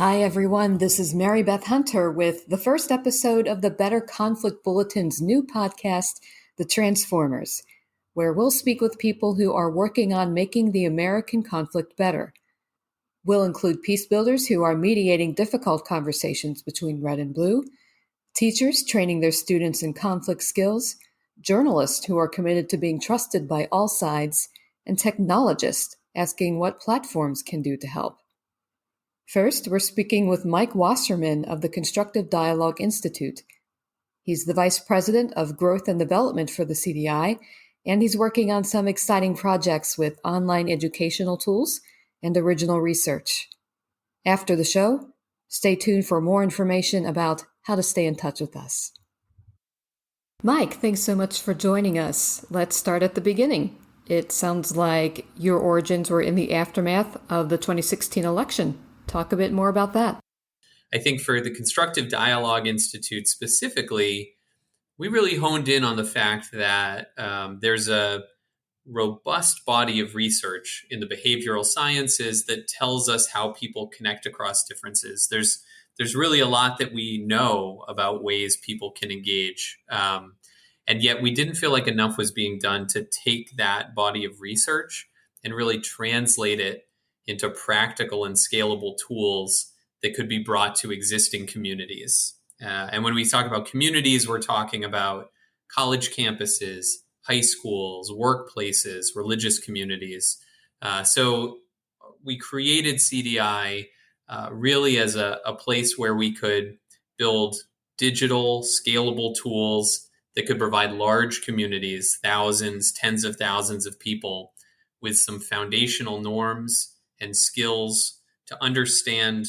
Hi, everyone. This is Mary Beth Hunter with the first episode of the Better Conflict Bulletin's new podcast, The Transformers, where we'll speak with people who are working on making the American conflict better. We'll include peace builders who are mediating difficult conversations between red and blue, teachers training their students in conflict skills, journalists who are committed to being trusted by all sides, and technologists asking what platforms can do to help. First, we're speaking with Mike Wasserman of the Constructive Dialogue Institute. He's the Vice President of Growth and Development for the CDI, and he's working on some exciting projects with online educational tools and original research. After the show, stay tuned for more information about how to stay in touch with us. Mike, thanks so much for joining us. Let's start at the beginning. It sounds like your origins were in the aftermath of the 2016 election. Talk a bit more about that. I think for the Constructive Dialogue Institute specifically, we really honed in on the fact that there's a robust body of research in the behavioral sciences that tells us how people connect across differences. There's really a lot that we know about ways people can engage. And yet we didn't feel like enough was being done to take that body of research and really translate it into practical and scalable tools that could be brought to existing communities. And when we talk about communities, we're talking about college campuses, high schools, workplaces, religious communities. So we created CDI really as a place where we could build digital, scalable tools that could provide large communities, thousands, tens of thousands of people, with some foundational norms and skills to understand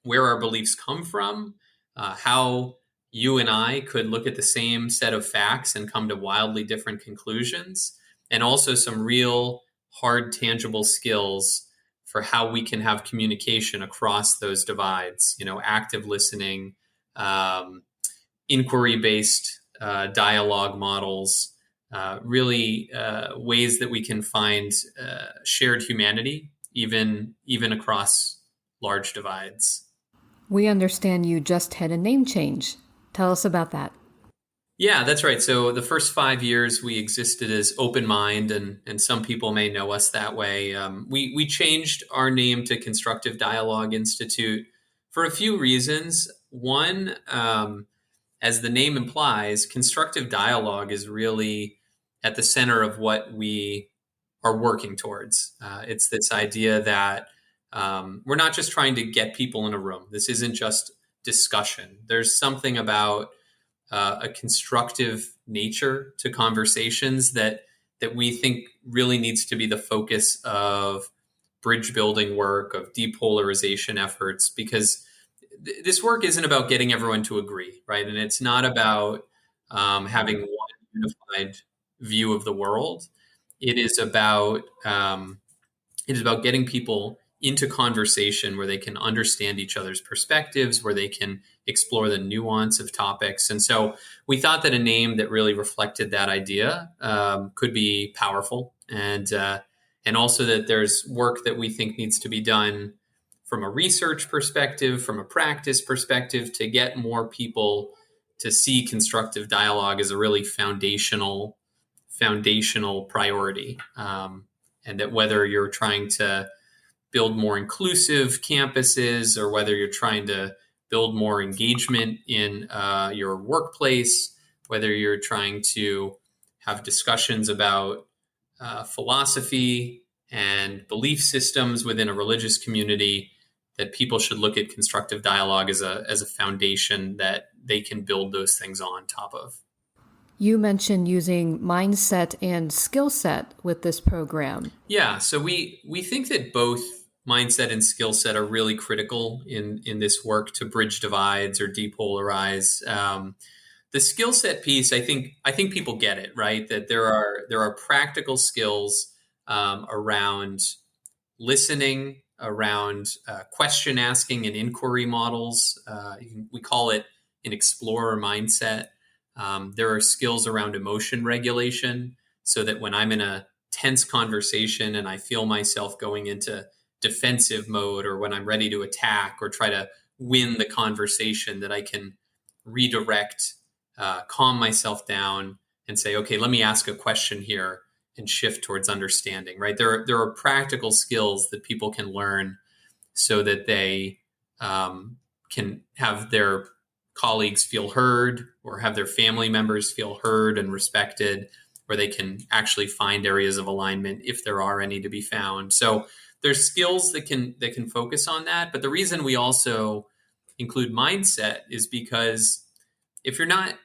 where our beliefs come from, how you and I could look at the same set of facts and come to wildly different conclusions, and also some real hard, tangible skills for how we can have communication across those divides, active listening, inquiry-based dialogue models, really ways that we can find shared humanity, even across large divides. We understand you just had a name change. Tell us about that. Yeah, that's right. So the first 5 years we existed as Open Mind, and some people may know us that way. We changed our name to Constructive Dialogue Institute for a few reasons. One, as the name implies, constructive dialogue is really at the center of what we are working towards. It's this idea that we're not just trying to get people in a room. This isn't just discussion. There's something about a constructive nature to conversations that we think really needs to be the focus of bridge building work, of depolarization efforts, because this work isn't about getting everyone to agree, right? And it's not about having one unified view of the world. It is about getting people into conversation where they can understand each other's perspectives, where they can explore the nuance of topics. And so we thought that a name that really reflected that idea could be powerful, and also that there's work that we think needs to be done from a research perspective, from a practice perspective, to get more people to see constructive dialogue as a really foundational priority. And that whether you're trying to build more inclusive campuses, or whether you're trying to build more engagement in your workplace, whether you're trying to have discussions about philosophy and belief systems within a religious community, that people should look at constructive dialogue as a foundation that they can build those things on top of. You mentioned using mindset and skill set with this program. Yeah, so we think that both mindset and skill set are really critical in this work to bridge divides or depolarize. The skill set piece, I think people get it, right? That there are practical skills around listening, around question asking and inquiry models. We call it an explorer mindset. There are skills around emotion regulation, so that when I'm in a tense conversation and I feel myself going into defensive mode or when I'm ready to attack or try to win the conversation, that I can redirect, calm myself down and say, okay, let me ask a question here and shift towards understanding, right? There are practical skills that people can learn so that they can have their colleagues feel heard or have their family members feel heard and respected, where they can actually find areas of alignment if there are any to be found. So there's skills that can focus on that. But the reason we also include mindset is because if you're not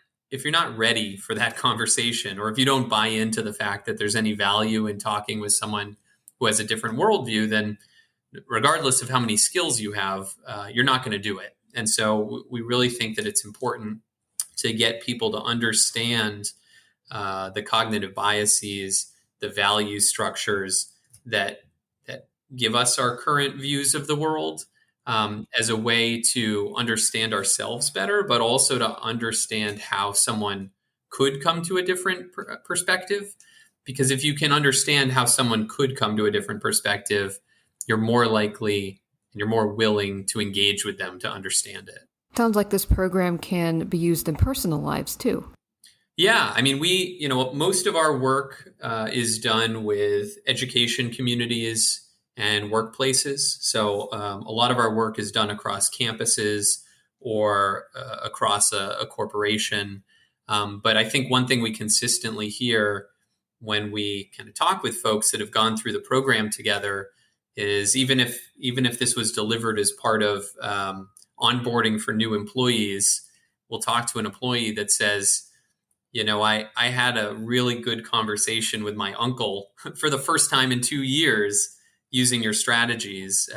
ready for that conversation, or if you don't buy into the fact that there's any value in talking with someone who has a different worldview, then regardless of how many skills you have, you're not going to do it. And so we really think that it's important to get people to understand the cognitive biases, the value structures that give us our current views of the world, as a way to understand ourselves better, but also to understand how someone could come to a different perspective. Because if you can understand how someone could come to a different perspective, you're more likely and you're more willing to engage with them to understand it. Sounds like this program can be used in personal lives too. Yeah, I mean, most of our work is done with education communities and workplaces. So a lot of our work is done across campuses or across a corporation. But I think one thing we consistently hear when we kind of talk with folks that have gone through the program together is even if this was delivered as part of onboarding for new employees, we'll talk to an employee that says, I had a really good conversation with my uncle for the first time in 2 years using your strategies,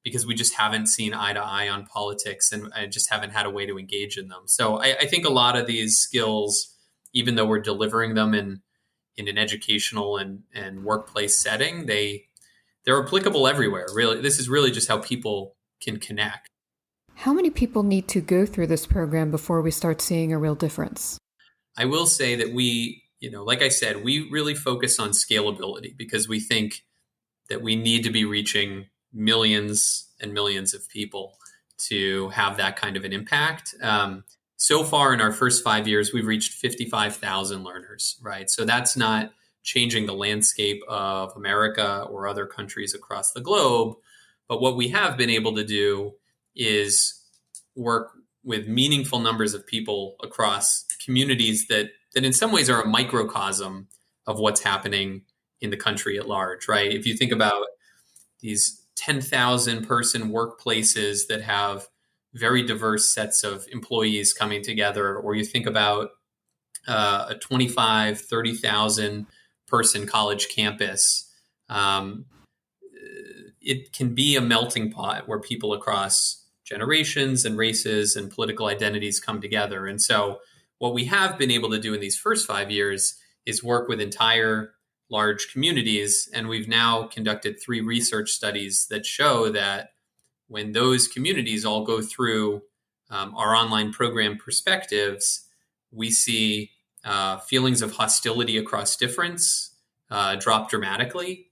because we just haven't seen eye to eye on politics and I just haven't had a way to engage in them. So I think a lot of these skills, even though we're delivering them in an educational and workplace setting, they're applicable everywhere. Really, this is really just how people can connect. How many people need to go through this program before we start seeing a real difference? I will say that like I said, we really focus on scalability because we think that we need to be reaching millions and millions of people to have that kind of an impact. So far in our first 5 years, we've reached 55,000 learners, right? So that's not changing the landscape of America or other countries across the globe. But what we have been able to do is work with meaningful numbers of people across communities that in some ways are a microcosm of what's happening in the country at large, right? If you think about these 10,000 person workplaces that have very diverse sets of employees coming together, or you think about a 25, 30,000 person college campus, it can be a melting pot where people across generations and races and political identities come together. And so what we have been able to do in these first 5 years is work with entire large communities. And we've now conducted 3 research studies that show that when those communities all go through our online program perspectives, we see feelings of hostility across difference drop dramatically,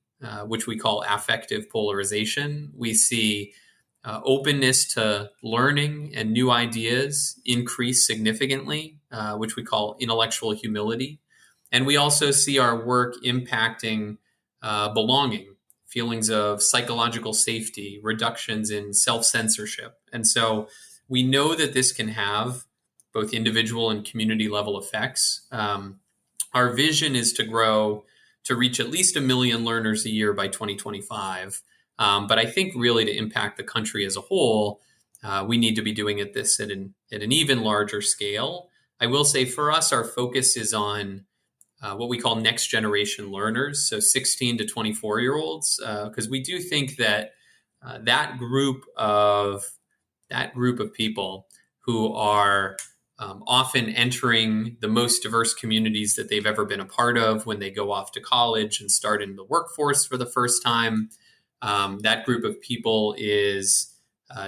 which we call affective polarization. We see openness to learning and new ideas increase significantly, which we call intellectual humility. And we also see our work impacting belonging, feelings of psychological safety, reductions in self-censorship. And so we know that this can have both individual and community level effects. Our vision is to grow to reach at least 1 million learners a year by 2025. But I think really to impact the country as a whole, we need to be doing this at an even larger scale. I will say for us, our focus is on what we call next generation learners, so 16 to 24-year-olds, because we do think that that group of people who are often entering the most diverse communities that they've ever been a part of when they go off to college and start in the workforce for the first time. That group of people is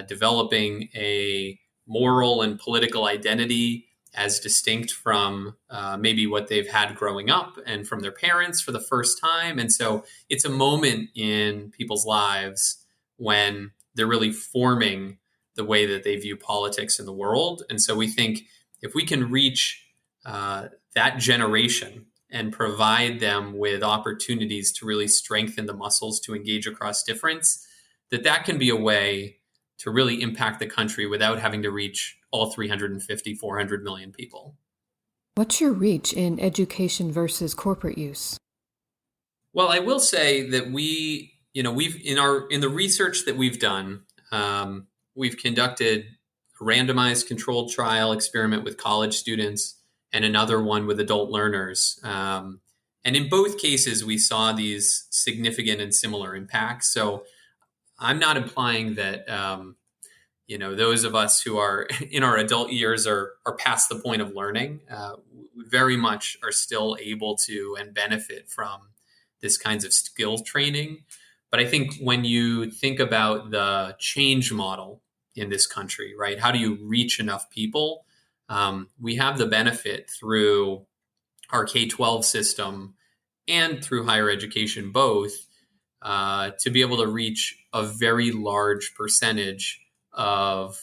developing a moral and political identity as distinct from maybe what they've had growing up and from their parents for the first time. And so it's a moment in people's lives when they're really forming the way that they view politics in the world. And so we think if we can reach that generation and provide them with opportunities to really strengthen the muscles to engage across difference, that can be a way to really impact the country without having to reach all 350, 400 million people. What's your reach in education versus corporate use? Well, I will say that we've in the research that we've done, we've conducted a randomized controlled trial experiment with college students and another one with adult learners. And in both cases, we saw these significant and similar impacts. So I'm not implying that those of us who are in our adult years are past the point of learning. We very much are still able to and benefit from this kinds of skill training. But I think when you think about the change model in this country, right? How do you reach enough people? We have the benefit through our K-12 system and through higher education both to be able to reach a very large percentage of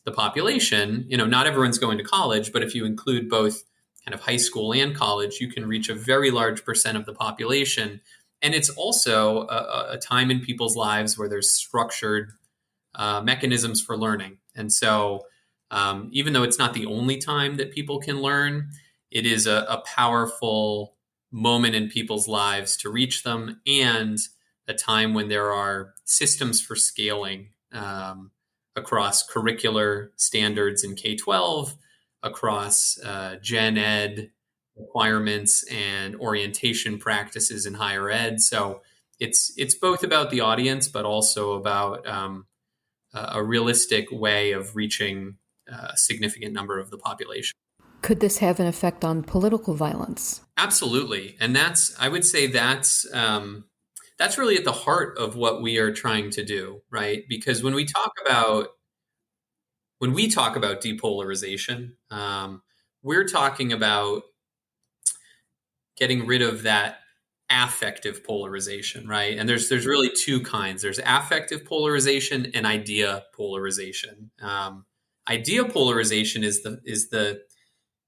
the population. Not everyone's going to college, but if you include both kind of high school and college, you can reach a very large percent of the population. And it's also a time in people's lives where there's structured mechanisms for learning. And so even though it's not the only time that people can learn, it is a powerful moment in people's lives to reach them, and a time when there are systems for scaling across curricular standards in K-12, across gen ed requirements and orientation practices in higher ed. So it's both about the audience, but also about a realistic way of reaching a significant number of the population. Could this have an effect on political violence? Absolutely. And I would say that's really at the heart of what we are trying to do, right? Because when we talk about depolarization, we're talking about getting rid of that affective polarization, right? And there's really two kinds. There's affective polarization and idea polarization. Idea polarization is the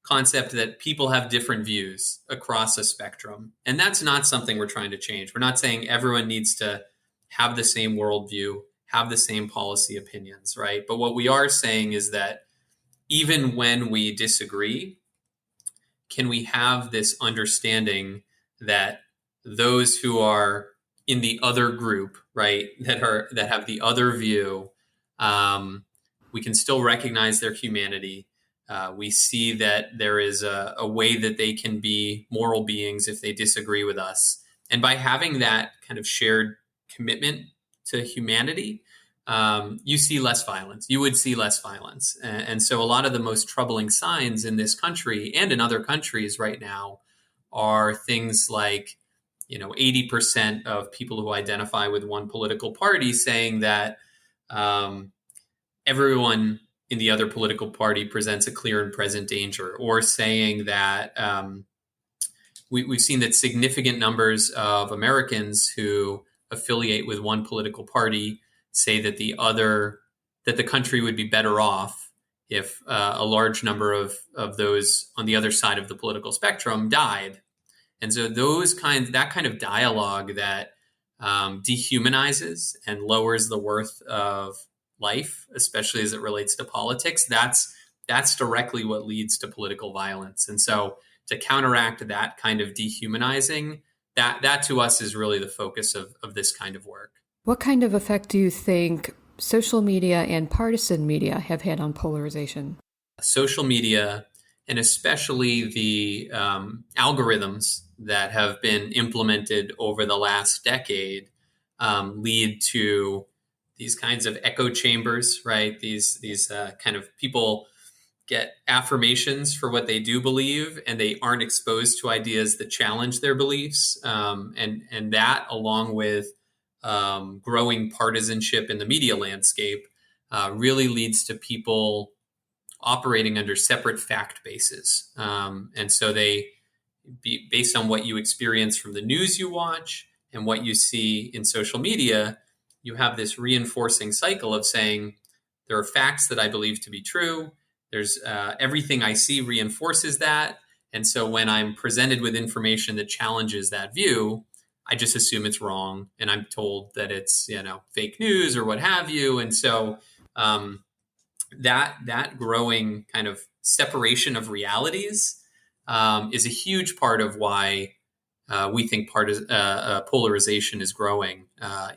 concept that people have different views across a spectrum. And that's not something we're trying to change. We're not saying everyone needs to have the same worldview, have the same policy opinions, right? But what we are saying is that even when we disagree, can we have this understanding that those who are in the other group, right, that have the other view, we can still recognize their humanity. We see that there is a way that they can be moral beings if they disagree with us. And by having that kind of shared commitment to humanity, you see less violence. You would see less violence. And so a lot of the most troubling signs in this country and in other countries right now are things like, 80% of people who identify with one political party saying that everyone in the other political party presents a clear and present danger, or saying that we've seen that significant numbers of Americans who affiliate with one political party say that the country would be better off if a large number of those on the other side of the political spectrum died. And so that kind of dialogue that dehumanizes and lowers the worth of life, especially as it relates to politics, that's directly what leads to political violence. And so to counteract that kind of dehumanizing, that to us is really the focus of this kind of work. What kind of effect do you think social media and partisan media have had on polarization? Social media, and especially the algorithms that have been implemented over the last decade, lead to these kinds of echo chambers, right? These kind of people get affirmations for what they do believe, and they aren't exposed to ideas that challenge their beliefs. And that, along with growing partisanship in the media landscape, really leads to people operating under separate fact bases. And so based on what you experience from the news you watch and what you see in social media, you have this reinforcing cycle of saying, there are facts that I believe to be true. There's everything I see reinforces that. And so when I'm presented with information that challenges that view, I just assume it's wrong. And I'm told that it's, fake news or what have you. And so that growing kind of separation of realities is a huge part of why we think polarization is growing.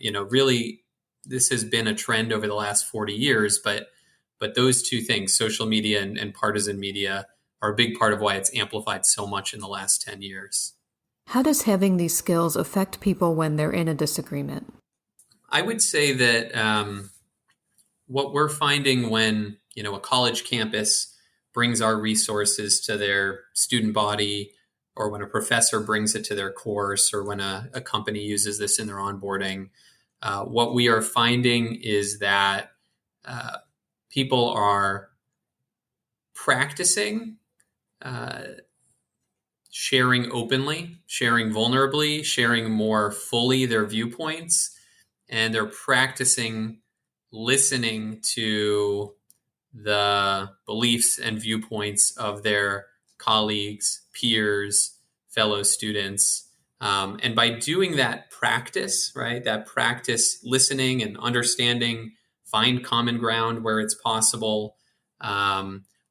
Really, this has been a trend over the last 40 years, but those two things, social media and partisan media, are a big part of why it's amplified so much in the last 10 years. How does having these skills affect people when they're in a disagreement? I would say that what we're finding when, a college campus brings our resources to their student body, or when a professor brings it to their course, or when a company uses this in their onboarding, what we are finding is that people are practicing sharing openly, sharing vulnerably, sharing more fully their viewpoints, and they're practicing listening to the beliefs and viewpoints of their colleagues, peers, fellow students. And by doing that practice, right, that practice listening and understanding, find common ground where it's possible,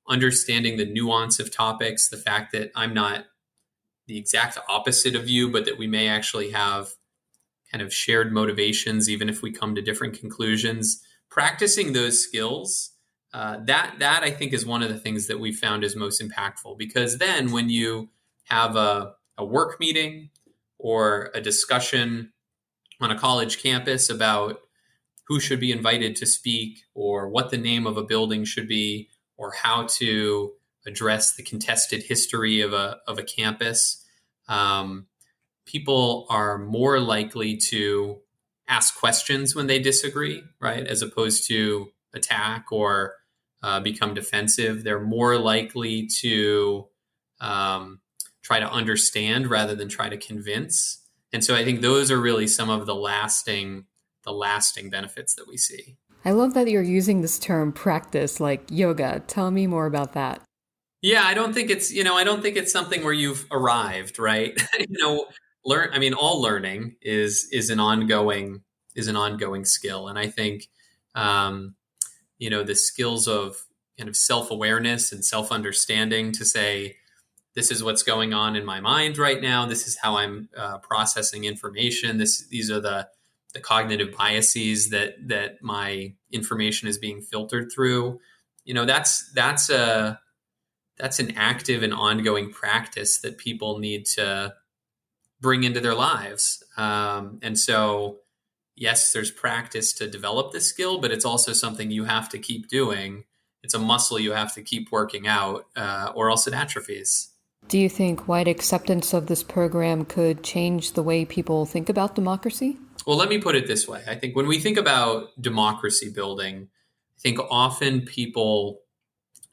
understanding the nuance of topics, the fact that I'm not the exact opposite of you, but that we may actually have kind of shared motivations, even if we come to different conclusions. Practicing those skills, that I think is one of the things that we found is most impactful, because then when you have a work meeting or a discussion on a college campus about who should be invited to speak, or what the name of a building should be, or how to address the contested history of a campus, people are more likely to ask questions when they disagree, right? As opposed to attack or become defensive. They're more likely to try to understand rather than try to convince. And so I think those are really some of the lasting benefits that we see. I love that you're using this term practice, like yoga. Tell me more about that. Yeah, I don't think it's something where you've arrived, right? All learning is an ongoing skill. And I think, the skills of kind of self-awareness and self-understanding to say, this is what's going on in my mind right now. This is how I'm processing information. These are the cognitive biases that my information is being filtered through. That's an active and ongoing practice that people need to bring into their lives. And so, yes, there's practice to develop this skill, but it's also something you have to keep doing. It's a muscle you have to keep working out, or else it atrophies. Do you think wide acceptance of this program could change the way people think about democracy? Well, let me put it this way. I think when we think about democracy building, I think often people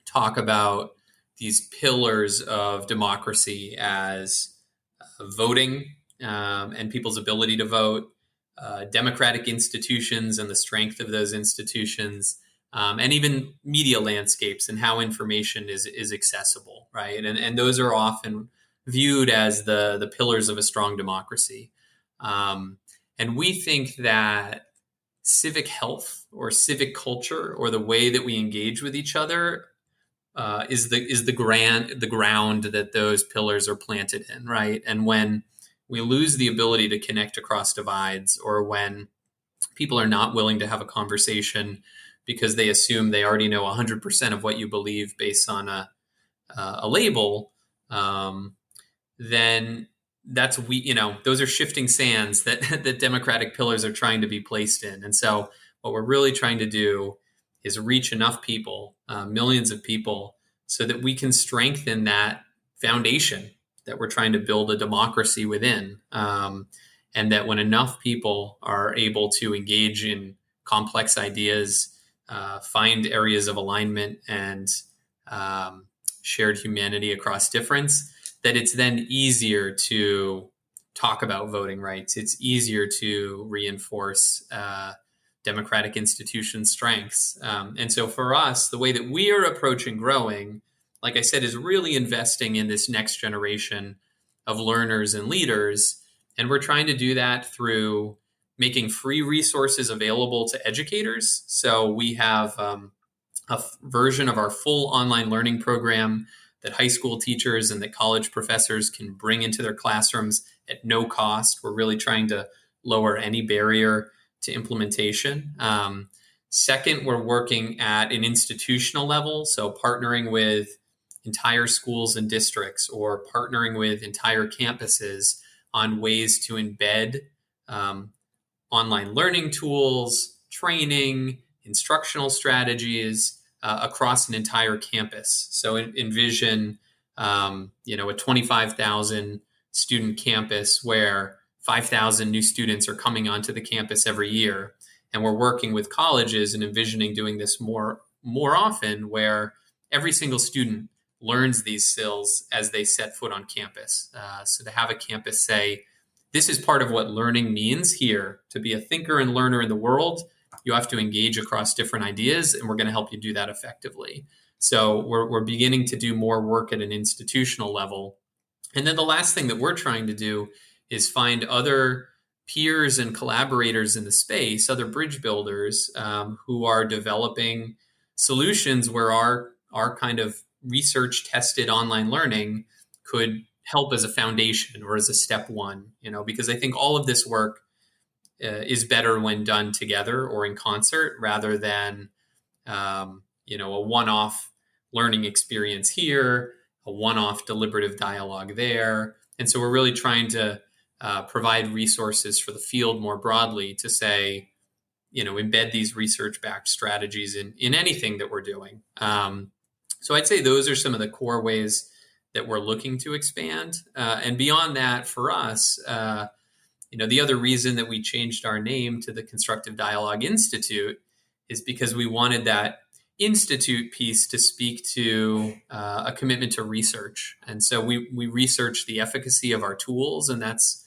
talk about these pillars of democracy as voting and people's ability to vote, democratic institutions and the strength of those institutions, and even media landscapes and how information is accessible, right? And those are often viewed as the pillars of a strong democracy. And we think that civic health or civic culture, or the way that we engage with each other, is the ground that those pillars are planted in, right? And when we lose the ability to connect across divides, or when people are not willing to have a conversation because they assume they already know 100% of what you believe based on a label, then those are shifting sands that democratic pillars are trying to be placed in. And so what we're really trying to do is reach enough people, millions of people, so that we can strengthen that foundation that we're trying to build a democracy within. And that when enough people are able to engage in complex ideas, find areas of alignment, and shared humanity across difference, that it's then easier to talk about voting rights. It's easier to reinforce democratic institution strengths. And so for us, the way that we are approaching growing, like I said, is really investing in this next generation of learners and leaders. And we're trying to do that through making free resources available to educators. So we have version of our full online learning program that high school teachers and that college professors can bring into their classrooms at no cost. We're really trying to lower any barrier to implementation. Second, we're working at an institutional level, so partnering with entire schools and districts or partnering with entire campuses on ways to embed online learning tools, training, instructional strategies across an entire campus. So envision, a 25,000 student campus where 5,000 new students are coming onto the campus every year. And we're working with colleges and envisioning doing this more often, where every single student learns these skills as they set foot on campus. So to have a campus say, this is part of what learning means here. To be a thinker and learner in the world, you have to engage across different ideas, and we're going to help you do that effectively. So we're beginning to do more work at an institutional level. And then the last thing that we're trying to do is find other peers and collaborators in the space, other bridge builders who are developing solutions where our kind of research tested online learning could help as a foundation or as a step one, because I think all of this work is better when done together or in concert rather than, a one-off learning experience here, a one-off deliberative dialogue there. And so we're really trying to provide resources for the field more broadly to say, embed these research-backed strategies in anything that we're doing. So I'd say those are some of the core ways that we're looking to expand. And beyond that, for us, the other reason that we changed our name to the Constructive Dialogue Institute is because we wanted that institute piece to speak to a commitment to research. And so we research the efficacy of our tools, and that's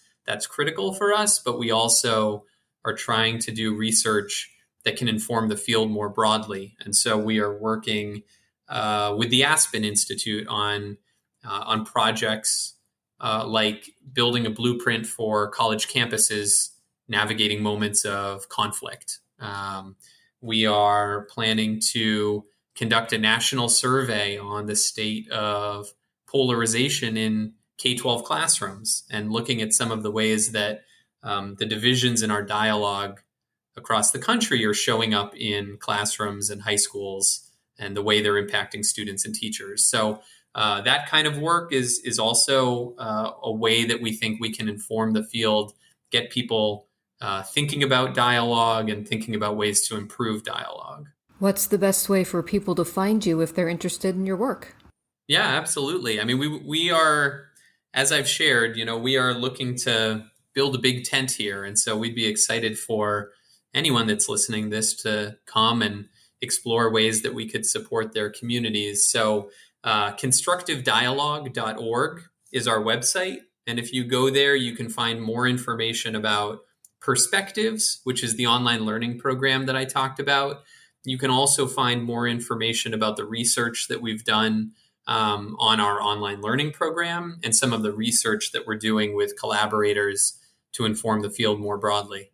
critical for us, but we also are trying to do research that can inform the field more broadly. And so we are working with the Aspen Institute on projects like building a blueprint for college campuses navigating moments of conflict. We are planning to conduct a national survey on the state of polarization in K-12 classrooms and looking at some of the ways that the divisions in our dialogue across the country are showing up in classrooms and high schools and the way they're impacting students and teachers. So that kind of work is also a way that we think we can inform the field, get people thinking about dialogue and thinking about ways to improve dialogue. What's the best way for people to find you if they're interested in your work? Yeah, absolutely. I mean, we are, as I've shared, we are looking to build a big tent here. And so we'd be excited for anyone that's listening to this to come and explore ways that we could support their communities. So constructivedialogue.org is our website. And if you go there, you can find more information about Perspectives, which is the online learning program that I talked about. You can also find more information about the research that we've done on our online learning program and some of the research that we're doing with collaborators to inform the field more broadly.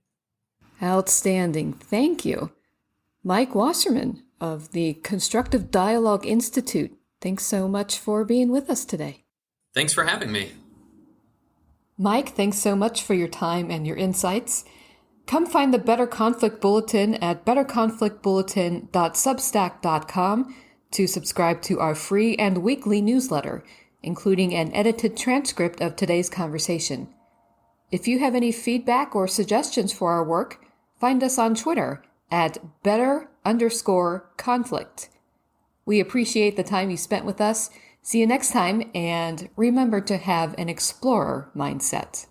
Outstanding. Thank you. Mike Wasserman of the Constructive Dialogue Institute. Thanks so much for being with us today. Thanks for having me. Mike, thanks so much for your time and your insights. Come find the Better Conflict Bulletin at betterconflictbulletin.substack.com to subscribe to our free and weekly newsletter, including an edited transcript of today's conversation. If you have any feedback or suggestions for our work, find us on Twitter at better_conflict. We appreciate the time you spent with us. See you next time, and remember to have an explorer mindset.